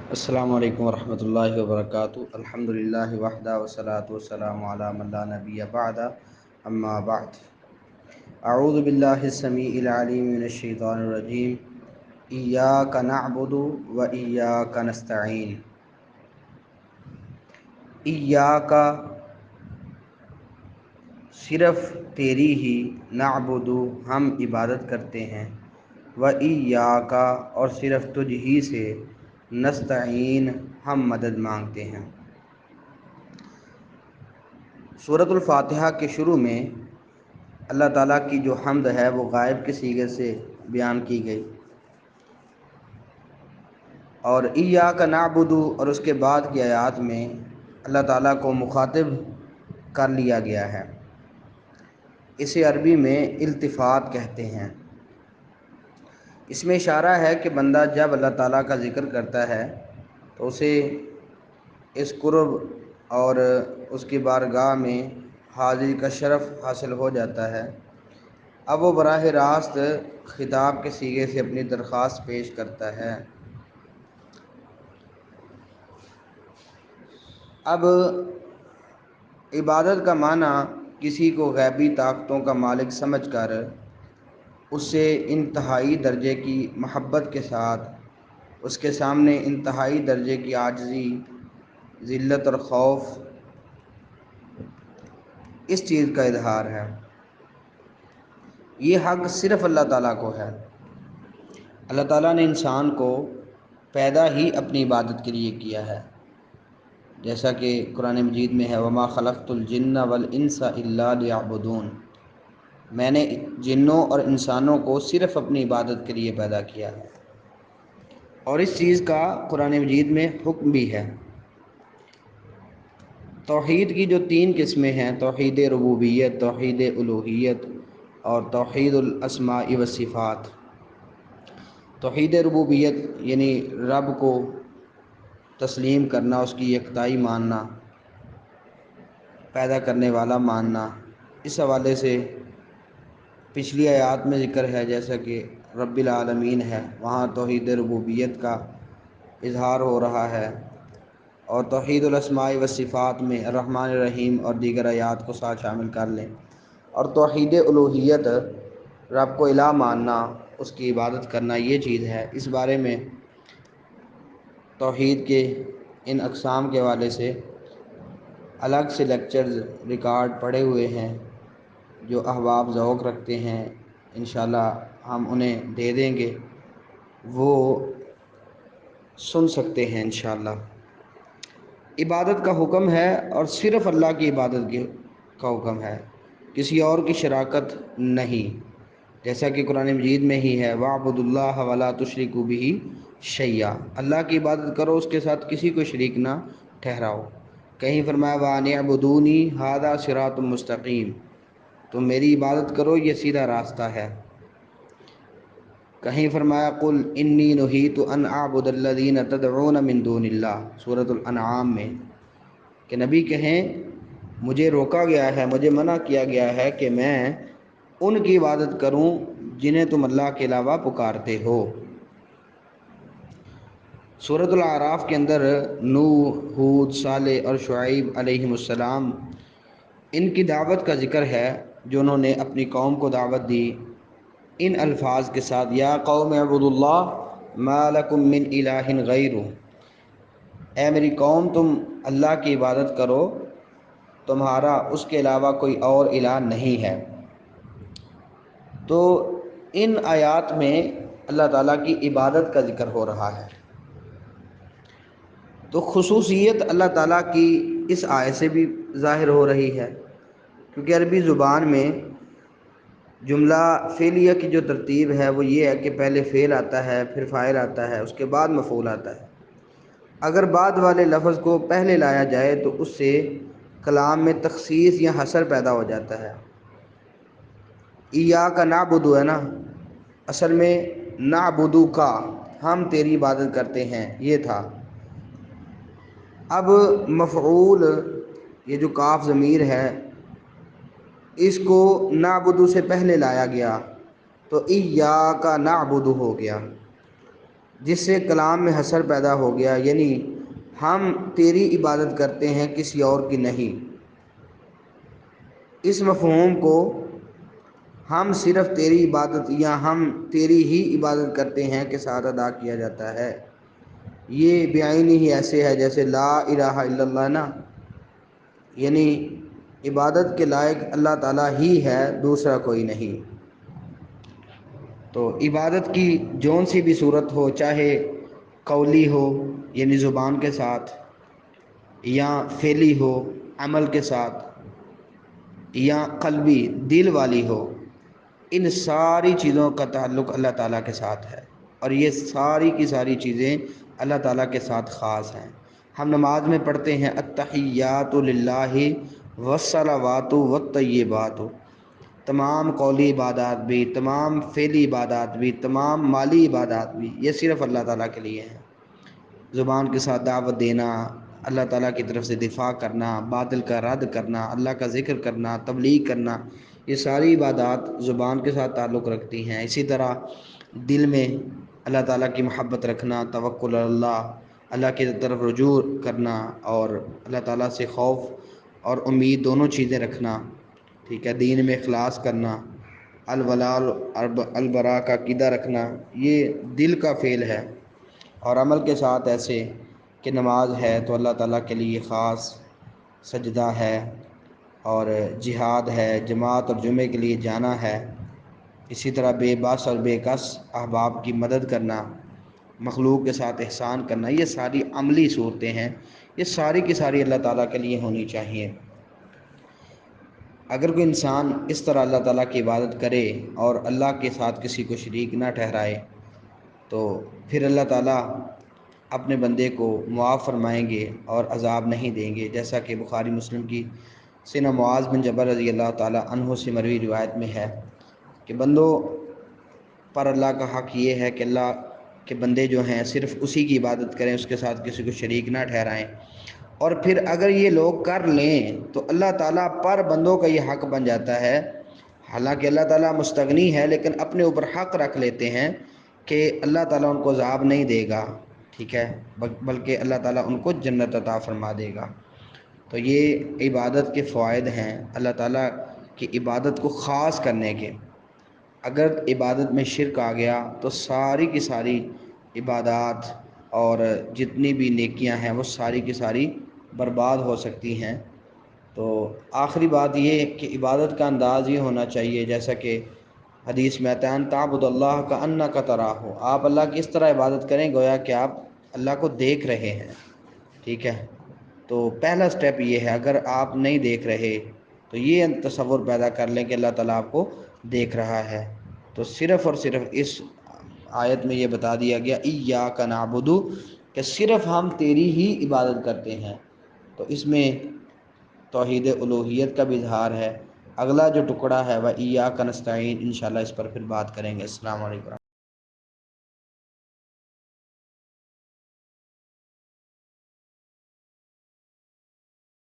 السلام علیکم ورحمۃ اللہ وبرکاتہ۔ الحمد للہ وحدہ والصلاۃ والسلام علی من لا نبی بعد، اما بعد۔ اعوذ باللہ السمیع العلیم من الشیطان الرجیم۔ ایاک نعبد و ایاک نستعین۔ ایاک صرف تیری ہی، نعبد ہم عبادت کرتے ہیں، و ایاک اور صرف تجھ ہی سے، نستعین ہم مدد مانگتے ہیں۔ سورۃ الفاتحہ کے شروع میں اللہ تعالیٰ کی جو حمد ہے وہ غائب کے صیغے سے بیان کی گئی، اور ایاک نعبد اور اس کے بعد کی آیات میں اللہ تعالیٰ کو مخاطب کر لیا گیا ہے۔ اسے عربی میں التفات کہتے ہیں۔ اس میں اشارہ ہے کہ بندہ جب اللہ تعالیٰ کا ذکر کرتا ہے تو اسے اس قرب اور اس کی بارگاہ میں حاضری کا شرف حاصل ہو جاتا ہے۔ اب وہ براہ راست خطاب کے صیغے سے اپنی درخواست پیش کرتا ہے۔ اب عبادت کا معنی کسی کو غیبی طاقتوں کا مالک سمجھ کر اس سے انتہائی درجے کی محبت کے ساتھ اس کے سامنے انتہائی درجے کی عاجزی، ذلت اور خوف، اس چیز کا اظہار ہے۔ یہ حق صرف اللہ تعالیٰ کو ہے۔ اللہ تعالیٰ نے انسان کو پیدا ہی اپنی عبادت کے لیے کیا ہے، جیسا کہ قرآن مجید میں ہے وَمَا خَلَقْتُ الْجِنَّ وَالْإِنسَ إِلَّا لِيَعْبُدُونَ۔ میں نے جنوں اور انسانوں کو صرف اپنی عبادت کے لیے پیدا کیا ہے، اور اس چیز کا قرآن مجید میں حکم بھی ہے۔ توحید کی جو 3 قسمیں ہیں، توحید ربوبیت، توحید الوہیت اور توحید الاسماء والصفات۔ توحید ربوبیت یعنی رب کو تسلیم کرنا، اس کی یکتائی ماننا، پیدا کرنے والا ماننا۔ اس حوالے سے پچھلی آیات میں ذکر ہے، جیسا کہ رب العالمین ہے، وہاں توحید ربوبیت کا اظہار ہو رہا ہے، اور توحید الاسماء والصفات میں الرحمن الرحیم اور دیگر آیات کو ساتھ شامل کر لیں۔ اور توحید الوہیت رب کو الہ ماننا، اس کی عبادت کرنا، یہ چیز ہے۔ اس بارے میں توحید کے ان اقسام کے حوالے سے الگ سے لیکچرز ریکارڈ پڑے ہوئے ہیں، جو احباب ذوق رکھتے ہیں انشاءاللہ ہم انہیں دے دیں گے، وہ سن سکتے ہیں انشاءاللہ۔ عبادت کا حکم ہے اور صرف اللہ کی عبادت کا حکم ہے، کسی اور کی شراکت نہیں، جیسا کہ قرآن مجید میں ہی ہے وَاعْبُدُوا اللَّهَ وَلَا تُشْرِكُوا بِهِ شَيْئًا۔ اللہ کی عبادت کرو، اس کے ساتھ کسی کو شریک نہ ٹھہراؤ۔ کہیں فرمایا وَأَنِ اعْبُدُونِي هَذَا صِرَاطٌ مُسْتَقِيمٌ، تم میری عبادت کرو، یہ سیدھا راستہ ہے۔ کہیں فرمایا قُلْ إِنِّي نُهِيتُ أَنْ أَعْبُدَ الَّذِينَ تَدْعُونَ مِن دُونِ اللَّهِ، سورۃ الانعام میں، کہ نبی کہیں مجھے روکا گیا ہے، مجھے منع کیا گیا ہے کہ میں ان کی عبادت کروں جنہیں تم اللہ کے علاوہ پکارتے ہو۔ سورۃ الاعراف کے اندر نوح، ہود، صالح اور شعیب علیہم السلام، ان کی دعوت کا ذکر ہے، جو انہوں نے اپنی قوم کو دعوت دی ان الفاظ کے ساتھ یا قوم اعبدوا اللہ ما لکم من الہ غیرہ، اے میری قوم تم اللہ کی عبادت کرو، تمہارا اس کے علاوہ کوئی اور الہ نہیں ہے۔ تو ان آیات میں اللہ تعالیٰ کی عبادت کا ذکر ہو رہا ہے۔ تو خصوصیت اللہ تعالیٰ کی اس آیت سے بھی ظاہر ہو رہی ہے، کیونکہ عربی زبان میں جملہ فعلیہ کی جو ترتیب ہے وہ یہ ہے کہ پہلے فعل آتا ہے، پھر فاعل آتا ہے، اس کے بعد مفعول آتا ہے۔ اگر بعد والے لفظ کو پہلے لایا جائے تو اس سے کلام میں تخصیص یا حصر پیدا ہو جاتا ہے۔ ایاک نعبد ہے نا، اصل میں نعبد کا، ہم تیری عبادت کرتے ہیں، یہ تھا۔ اب مفعول، یہ جو کاف ضمیر ہے، اس کو نعبد سے پہلے لایا گیا تو ایاک نعبد ہو گیا۔ جس سے کلام میں حصر پیدا ہو گیا، یعنی ہم تیری عبادت کرتے ہیں کسی اور کی نہیں۔ اس مفہوم کو ہم صرف تیری عبادت یا ہم تیری ہی عبادت کرتے ہیں کے ساتھ ادا کیا جاتا ہے۔ یہ بعینی ہی ایسے ہے جیسے لا الہ الا اللہ نا، یعنی عبادت کے لائق اللہ تعالیٰ ہی ہے، دوسرا کوئی نہیں۔ تو عبادت کی جون سی بھی صورت ہو، چاہے قولی ہو یعنی زبان کے ساتھ، یا فعلی ہو عمل کے ساتھ، یا قلبی دل والی ہو، ان ساری چیزوں کا تعلق اللہ تعالیٰ کے ساتھ ہے، اور یہ ساری کی ساری چیزیں اللہ تعالیٰ کے ساتھ خاص ہیں۔ ہم نماز میں پڑھتے ہیں التحیات للہ والصلوات والطیبات، تمام قولی عبادات بھی، تمام فعلی عبادات بھی، تمام مالی عبادات بھی، یہ صرف اللہ تعالیٰ کے لیے ہیں۔ زبان کے ساتھ دعوت دینا، اللہ تعالیٰ کی طرف سے دفاع کرنا، باطل کا رد کرنا، اللہ کا ذکر کرنا، تبلیغ کرنا، یہ ساری عبادات زبان کے ساتھ تعلق رکھتی ہیں۔ اسی طرح دل میں اللہ تعالیٰ کی محبت رکھنا، توکل اللہ، اللہ کی طرف رجوع کرنا، اور اللہ تعالیٰ سے خوف اور امید دونوں چیزیں رکھنا، ٹھیک ہے، دین میں اخلاص کرنا، الولاء البراء کا عقیدہ رکھنا، یہ دل کا فعل ہے۔ اور عمل کے ساتھ ایسے کہ نماز ہے تو اللہ تعالیٰ کے لیے خاص سجدہ ہے، اور جہاد ہے، جماعت اور جمعے کے لیے جانا ہے، اسی طرح بے بس اور بے کس احباب کی مدد کرنا، مخلوق کے ساتھ احسان کرنا، یہ ساری عملی صورتیں ہیں، یہ ساری کی ساری اللہ تعالیٰ کے لیے ہونی چاہیے۔ اگر کوئی انسان اس طرح اللہ تعالیٰ کی عبادت کرے اور اللہ کے ساتھ کسی کو شریک نہ ٹھہرائے، تو پھر اللہ تعالیٰ اپنے بندے کو معاف فرمائیں گے اور عذاب نہیں دیں گے، جیسا کہ بخاری مسلم کی سیدنا معاذ بن جبل رضی اللہ تعالیٰ عنہ سے مروی روایت میں ہے کہ بندوں پر اللہ کا حق یہ ہے کہ اللہ کے بندے جو ہیں صرف اسی کی عبادت کریں، اس کے ساتھ کسی کو شریک نہ ٹھہرائیں، اور پھر اگر یہ لوگ کر لیں تو اللہ تعالیٰ پر بندوں کا یہ حق بن جاتا ہے۔ حالانکہ اللہ تعالیٰ مستغنی ہے، لیکن اپنے اوپر حق رکھ لیتے ہیں کہ اللہ تعالیٰ ان کو عذاب نہیں دے گا، ٹھیک ہے، بلکہ اللہ تعالیٰ ان کو جنت عطا فرما دے گا۔ تو یہ عبادت کے فوائد ہیں اللہ تعالیٰ کی عبادت کو خاص کرنے کے۔ اگر عبادت میں شرک آ گیا تو ساری کی ساری عبادات اور جتنی بھی نیکیاں ہیں وہ ساری کی ساری برباد ہو سکتی ہیں۔ تو آخری بات یہ کہ عبادت کا انداز یہ ہونا چاہیے جیسا کہ حدیث میں آتا ہے ان تعبد اللہ کأنک تراہ، آپ اللہ کی اس طرح عبادت کریں گویا کہ آپ اللہ کو دیکھ رہے ہیں، ٹھیک ہے۔ تو پہلا سٹیپ یہ ہے، اگر آپ نہیں دیکھ رہے تو یہ تصور پیدا کر لیں کہ اللہ تعالیٰ آپ کو دیکھ رہا ہے۔ تو صرف اور صرف اس آیت میں یہ بتا دیا گیا ایاک نعبد، کہ صرف ہم تیری ہی عبادت کرتے ہیں، تو اس میں توحید الوہیت کا بھی اظہار ہے۔ اگلا جو ٹکڑا ہے وہ ایاک نستعین، انشاءاللہ اس پر پھر بات کریں گے۔ السلام علیکم۔